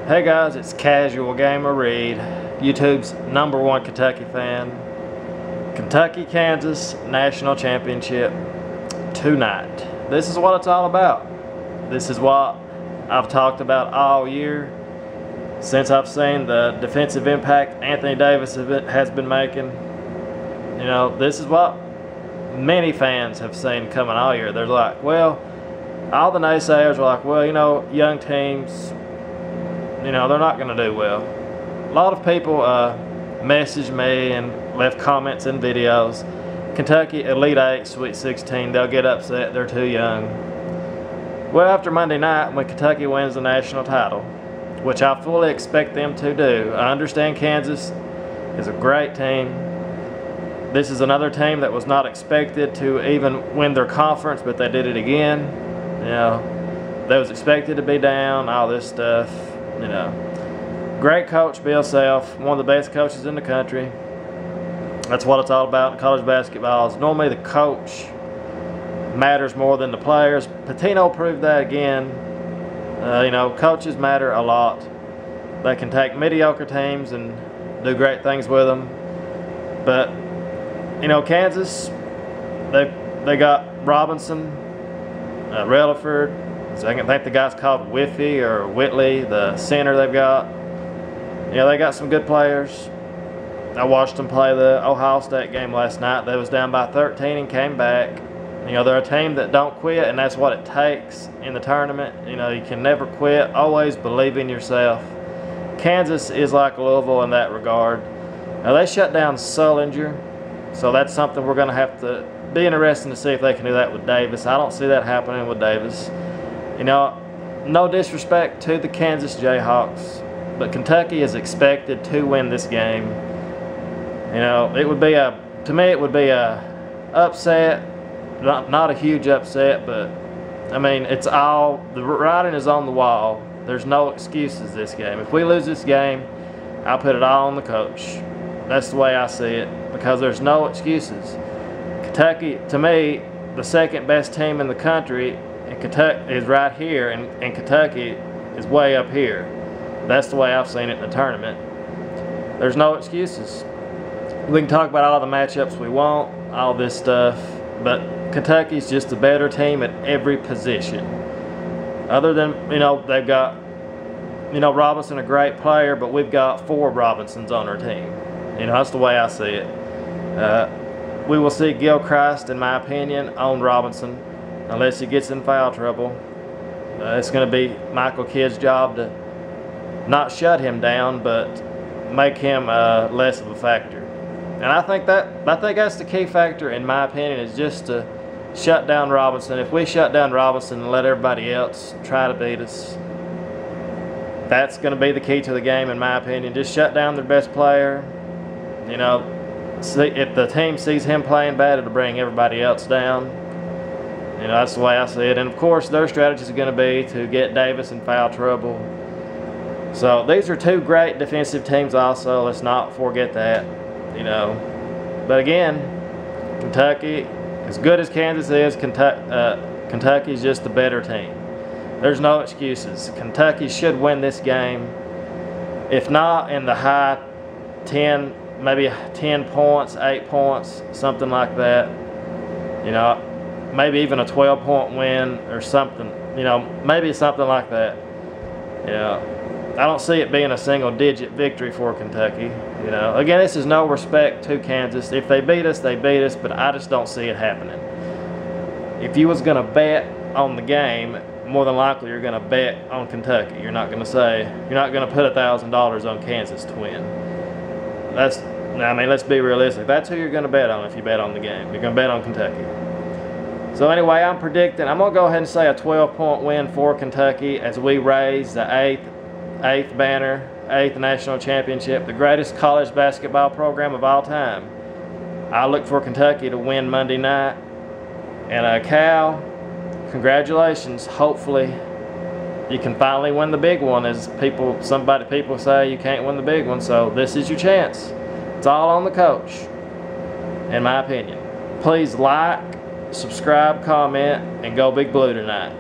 Hey guys, it's Casualgamerreed, YouTube's #1 Kentucky fan. Kentucky, Kansas National Championship tonight. This is what it's all about. This is what I've talked about all year since I've seen the defensive impact Anthony Davis has been making. You know, this is what many fans have seen coming all year. They're like, well, all the naysayers are like, well, you know, young teams, you know, they're not going to do well. A lot of people message me and left comments in videos. Kentucky, Elite 8, Sweet 16, they'll get upset, they're too young. Well, after Monday night, when Kentucky wins the national title, which I fully expect them to do, I understand Kansas is a great team. This is another team that was not expected to even win their conference, but they did it again. You know, they was expected to be down, all this stuff. You know, great coach, Bill Self, one of the best coaches in the country. That's what it's all about in college basketball. Is normally the coach matters more than the players. Pitino proved that again. You know, coaches matter a lot. They can take mediocre teams and do great things with them. But you know, Kansas, they got Robinson, Relaford. I think the guy's called Whiffy or Whitley, the center they've got. You know, they got some good players. I watched them play the Ohio State game last night. They was down by 13 and came back. You know, they're a team that don't quit, and that's what it takes in the tournament. You know, you can never quit. Always believe in yourself. Kansas is like Louisville in that regard. Now, they shut down Sullinger, so that's something we're going to have to be interesting to see if they can do that with Davis. I don't see that happening with Davis. You know, no disrespect to the Kansas Jayhawks, but Kentucky is expected to win this game. You know, it would be to me, it would be a upset, not a huge upset, but I mean, it's all, the writing is on the wall. There's no excuses this game. If we lose this game, I'll put it all on the coach. That's the way I see it, because there's no excuses. Kentucky, to me, the second best team in the country, and Kentucky is right here, and Kentucky is way up here. That's the way I've seen it in the tournament. There's no excuses. We can talk about all the matchups we want, all this stuff, but Kentucky's just a better team at every position. Other than, you know, they've got, you know, Robinson, a great player, but we've got 4 Robinsons on our team. You know, that's the way I see it. We will see Gilchrist, in my opinion, on Robinson, unless he gets in foul trouble. It's going to be Michael Kidd's job to not shut him down, but make him less of a factor. And I think that's the key factor, in my opinion, is just to shut down Robinson. If we shut down Robinson and let everybody else try to beat us, that's going to be the key to the game, in my opinion. Just shut down their best player. You know, see, if the team sees him playing bad, it'll bring everybody else down. You know, that's the way I see it. And of course, their strategy is going to be to get Davis in foul trouble. So these are 2 great defensive teams also. Let's not forget that, you know. But again, Kentucky, as good as Kansas is, Kentucky's just the better team. There's no excuses. Kentucky should win this game. If not in the high 10, maybe 10 points, 8 points, something like that. You know, maybe even a 12-point win or something. You know, maybe something like that. You know, I don't see it being a single-digit victory for Kentucky. You know, again, this is no respect to Kansas. If they beat us, they beat us, but I just don't see it happening. If you was going to bet on the game, more than likely you're going to bet on Kentucky. You're not going to say, you're not going to put $1,000 on Kansas to win. That's, I mean, let's be realistic. That's who you're going to bet on if you bet on the game. You're going to bet on Kentucky. So anyway, I'm predicting, I'm going to go ahead and say a 12-point win for Kentucky as we raise the 8th banner, 8th national championship, the greatest college basketball program of all time. I look for Kentucky to win Monday night. And Cal, congratulations. Hopefully you can finally win the big one, as people say you can't win the big one. So this is your chance. It's all on the coach, in my opinion. Please like, subscribe, comment, and go Big Blue tonight.